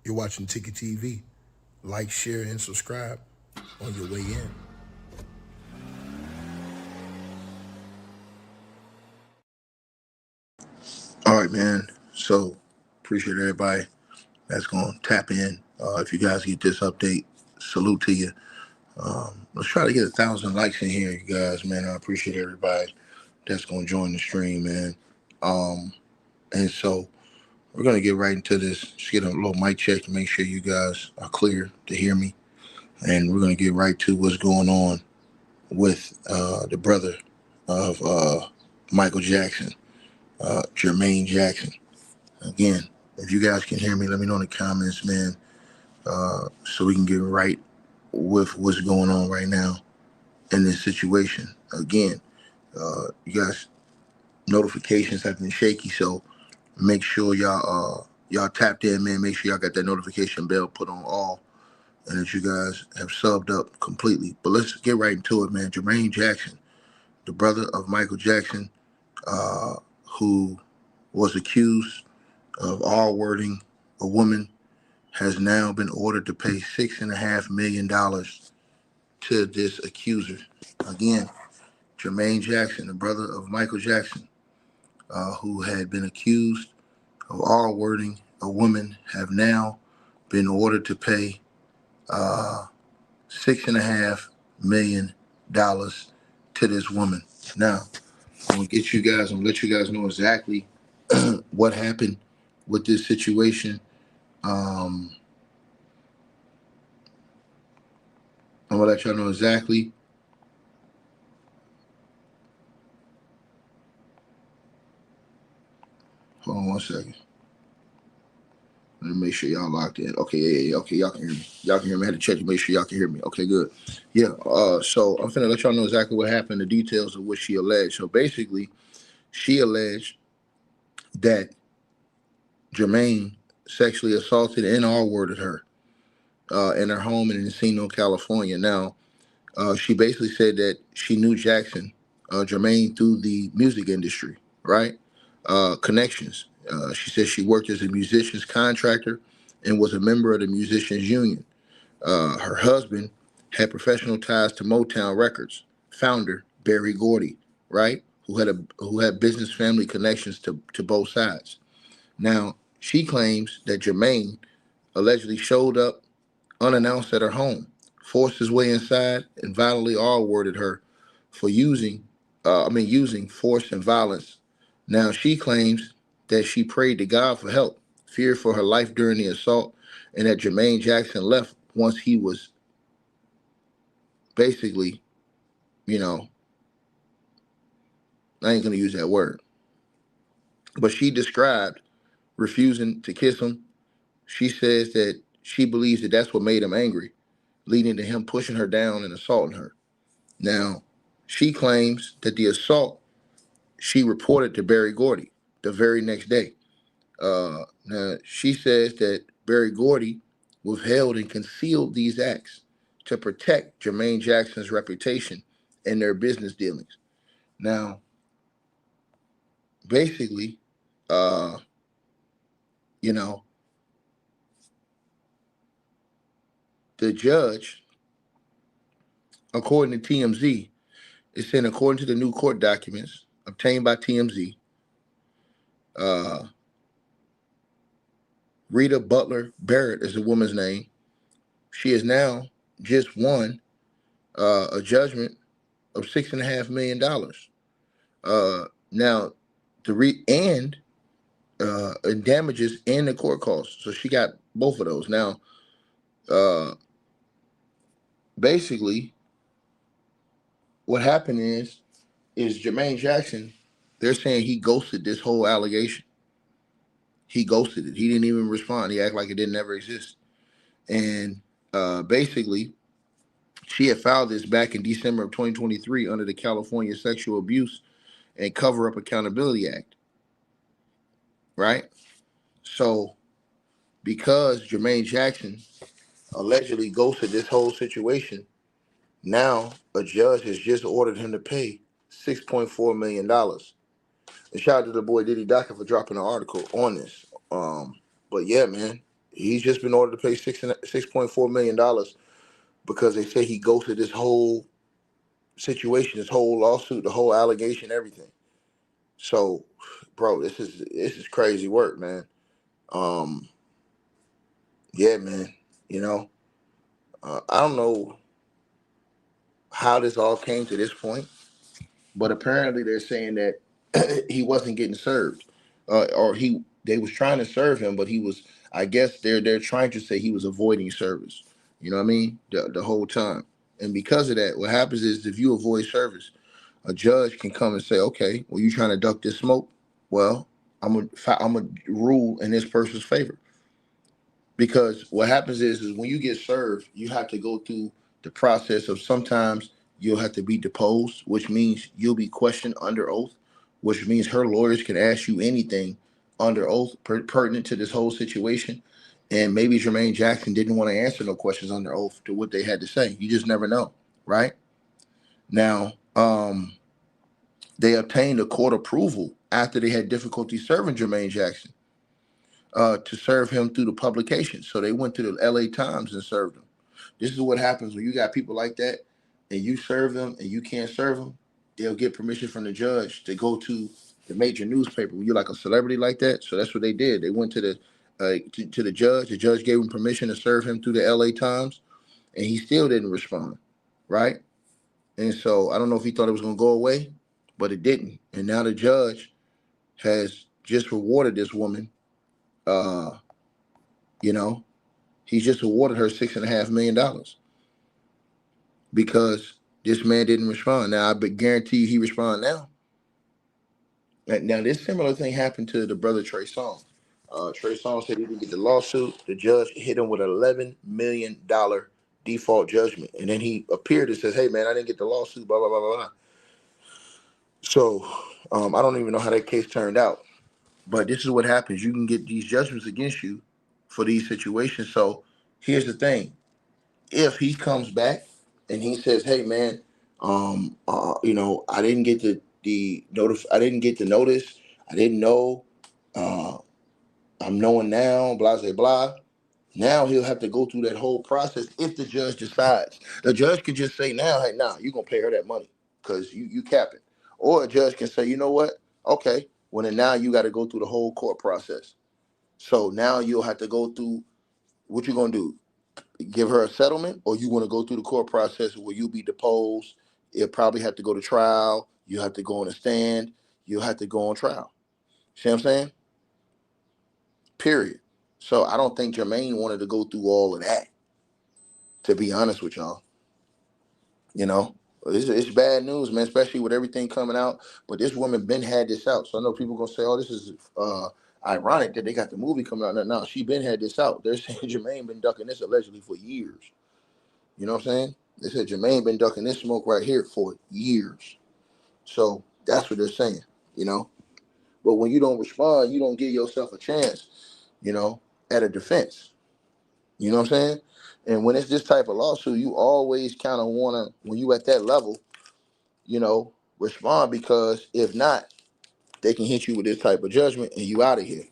You're watching Ticket TV. Like, share, and subscribe on your way in. All right, man. So appreciate everybody that's going to tap in. If you guys get this update, salute to you. Let's try to get 1,000 likes in here, you guys, man. I appreciate everybody that's going to join the stream, man. And so we're going to get right into this. Just get a little mic check to make sure you guys are clear to hear me. And we're going to get right to what's going on with the brother of Michael Jackson, Jermaine Jackson. Again, if you guys can hear me, let me know in the comments, man, so we can get right with what's going on right now in this situation. Again, you guys, notifications have been shaky, so make sure y'all tapped in, man. Make sure y'all got that notification bell put on all, and that you guys have subbed up completely. But let's get right into it, man. Jermaine Jackson, the brother of Michael Jackson, uh, who was accused of R-wording a woman, has now been ordered to pay $6.5 million to this accuser. Again, Jermaine Jackson, the brother of Michael Jackson, who had been accused of R-wording a woman, have now been ordered to pay $6.5 million to this woman. Now, I'm gonna let you guys know exactly what happened with this situation. Um, I'm gonna let y'all know exactly. Hold on one second. Let me make sure y'all locked in. Okay, yeah. Okay, y'all can hear me. Y'all can hear me. I had to check to make sure y'all can hear me. Okay, good. Yeah. So I'm finna let y'all know exactly what happened, the details of what she alleged. So basically, she alleged that Jermaine sexually assaulted and R-worded her in her home in Encino, California. Now, she basically said that she knew Jackson, Jermaine, through the music industry, right? Connections. She said she worked as a musician's contractor and was a member of the musicians union. Her husband had professional ties to Motown Records founder Berry Gordy, right? Who had business family connections to both sides. Now she claims that Jermaine allegedly showed up unannounced at her home, forced his way inside, and violently R-worded her for using force and violence. Now she claims that she prayed to God for help, feared for her life during the assault, and that Jermaine Jackson left once he was basically, you know, I ain't gonna use that word, but she described refusing to kiss him. She says that she believes that that's what made him angry, leading to him pushing her down and assaulting her. Now, she claims that the assault she reported to Berry Gordy the very next day. Now, she says that Berry Gordy withheld and concealed these acts to protect Jermaine Jackson's reputation and their business dealings. Now, basically, uh, you know, the judge, according to TMZ, is saying according to the new court documents obtained by TMZ, uh, Rita Butler Barrett is the woman's name. She has now just won a judgment of $6.5 million. Now, and damages and the court costs. So she got both of those. Now, uh, basically, what happened is Jermaine Jackson. They're saying he ghosted this whole allegation. He ghosted it. He didn't even respond. He acted like it didn't ever exist. And basically, she had filed this back in December of 2023 under the California Sexual Abuse and Cover Up Accountability Act, right? So, because Jermaine Jackson allegedly ghosted this whole situation, now a judge has just ordered him to pay $6.4 million. And shout out to the boy Diddy Docker for dropping an article on this. But yeah, man. He's just been ordered to pay $6.4 million because they say he ghosted this whole situation, this whole lawsuit, the whole allegation, everything. So, bro, this is crazy work, man. Yeah, man. You know, I don't know how this all came to this point, but apparently they're saying that he wasn't getting served, or they was trying to serve him, but he was. I guess they're trying to say he was avoiding service. You know what I mean? The whole time, and because of that, what happens is if you avoid service, a judge can come and say, okay, well, you trying to duck this smoke? Well, I'm gonna rule in this person's favor. Because what happens is when you get served, you have to go through the process of sometimes you'll have to be deposed, which means you'll be questioned under oath, which means her lawyers can ask you anything under oath pertinent to this whole situation. And maybe Jermaine Jackson didn't want to answer no questions under oath to what they had to say. You just never know, right? Now, they obtained a court approval after they had difficulty serving Jermaine Jackson to serve him through the publication. So they went to the LA Times and served him. This is what happens when you got people like that and you serve them and you can't serve them. They'll get permission from the judge to go to the major newspaper when you're like a celebrity like that. So that's what they did. They went to the to the judge. The judge gave him permission to serve him through the LA Times, and he still didn't respond, right? And so I don't know if he thought it was going to go away, but it didn't. And now the judge has just rewarded this woman. Uh, you know, he's just awarded her $6.5 million because this man didn't respond. Now I guarantee you he respond now. Now this similar thing happened to the brother Trey Songz. Trey Songz said he didn't get the lawsuit. The judge hit him with an $11 million default judgment, and then he appeared and says, "Hey man, I didn't get the lawsuit." Blah blah blah blah blah. So I don't even know how that case turned out. But this is what happens. You can get these judgments against you for these situations. So here's the thing. If he comes back and he says, "Hey man, I didn't get I didn't get the notice. I didn't know. Uh, I'm knowing now, blah, blah, blah." Now he'll have to go through that whole process if the judge decides. The judge can just say now, "Hey, nah, you're going to pay her that money because you capping." Or a judge can say, "You know what? Okay, well, then now you got to go through the whole court process." So now you'll have to go through what you're going to do. Give her a settlement, or you want to go through the court process where you'll be deposed. You'll probably have to go to trial. You have to go on a stand. You'll have to go on trial. See what I'm saying? Period. So I don't think Jermaine wanted to go through all of that, to be honest with y'all. You know, it's bad news, man, especially with everything coming out. But this woman been had this out. So I know people going to say, "Oh, this is ironic that they got the movie coming out." No, she been had this out. They're saying Jermaine been ducking this allegedly for years. You know what I'm saying? They said Jermaine been ducking this smoke right here for years. So that's what they're saying, you know. But when you don't respond, you don't give yourself a chance, you know, at a defense. You know what I'm saying? And when it's this type of lawsuit, you always kind of want to, when you at that level, you know, respond, because if not, they can hit you with this type of judgment and you out of here.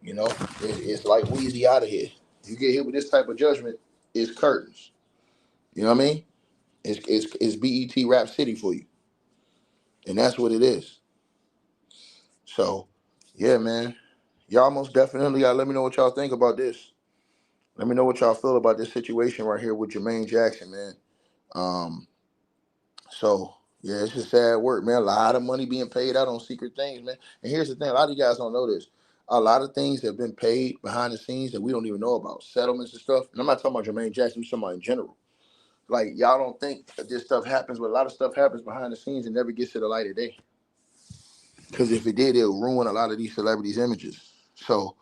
You know, it's like Weezy out of here. You get hit with this type of judgment, it's curtains. You know what I mean? It's BET Rap City for you, and that's what it is. So, yeah, man, y'all most definitely gotta let me know what y'all think about this. Let me know what y'all feel about this situation right here with Jermaine Jackson, man. Um, so yeah, it's just sad work, man. A lot of money being paid out on secret things, man. And here's the thing: a lot of you guys don't know this. A lot of things have been paid behind the scenes that we don't even know about, settlements and stuff. And I'm not talking about Jermaine Jackson; I'm talking about in general. Like, y'all don't think that this stuff happens, but a lot of stuff happens behind the scenes and never gets to the light of day. Because if it did, it'll ruin a lot of these celebrities' images. So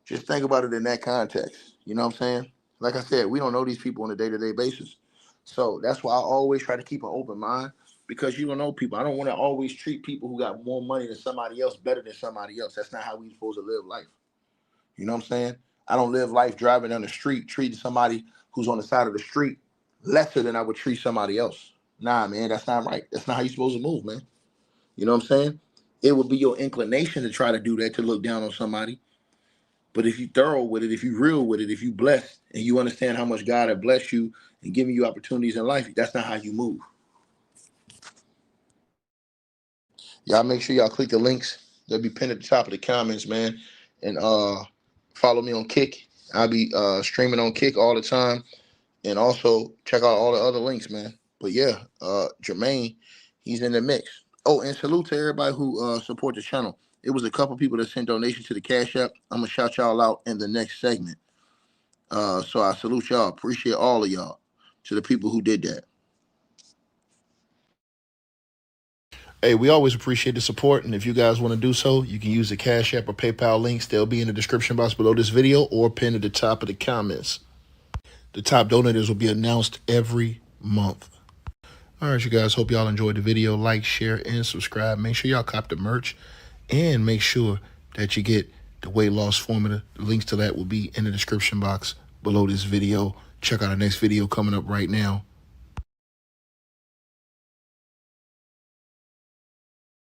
just think about it in that context. You know what I'm saying? Like I said, we don't know these people on a day-to-day basis. So that's why I always try to keep an open mind, because you don't know people. I don't want to always treat people who got more money than somebody else better than somebody else. That's not how we supposed to live life. You know what I'm saying? I don't live life driving down the street treating somebody who's on the side of the street lesser than I would treat somebody else. Nah, man, that's not right. That's not how you're supposed to move, man. You know what I'm saying? It would be your inclination to try to do that, to look down on somebody. But if you thorough with it, if you real with it, if you blessed and you understand how much God had blessed you and giving you opportunities in life, that's not how you move. Y'all make sure y'all click the links. They'll be pinned at the top of the comments, man. And follow me on Kick. I'll be streaming on Kick all the time. And also check out all the other links, man. But yeah, Jermaine, he's in the mix. Oh, and salute to everybody who support the channel. It was a couple people that sent donations to the Cash App. I'm gonna shout y'all out in the next segment. So I salute y'all. Appreciate all of y'all. To the people who did that. Hey, we always appreciate the support, and if you guys want to do so, you can use the Cash App or PayPal links. They'll be in the description box below this video or pinned at the top of the comments. The top donators will be announced every month. All right, you guys, hope y'all enjoyed the video. Like, share, and subscribe. Make sure y'all cop the merch, and make sure that you get the weight loss formula. The links to that will be in the description box below this video. Check out our next video coming up right now.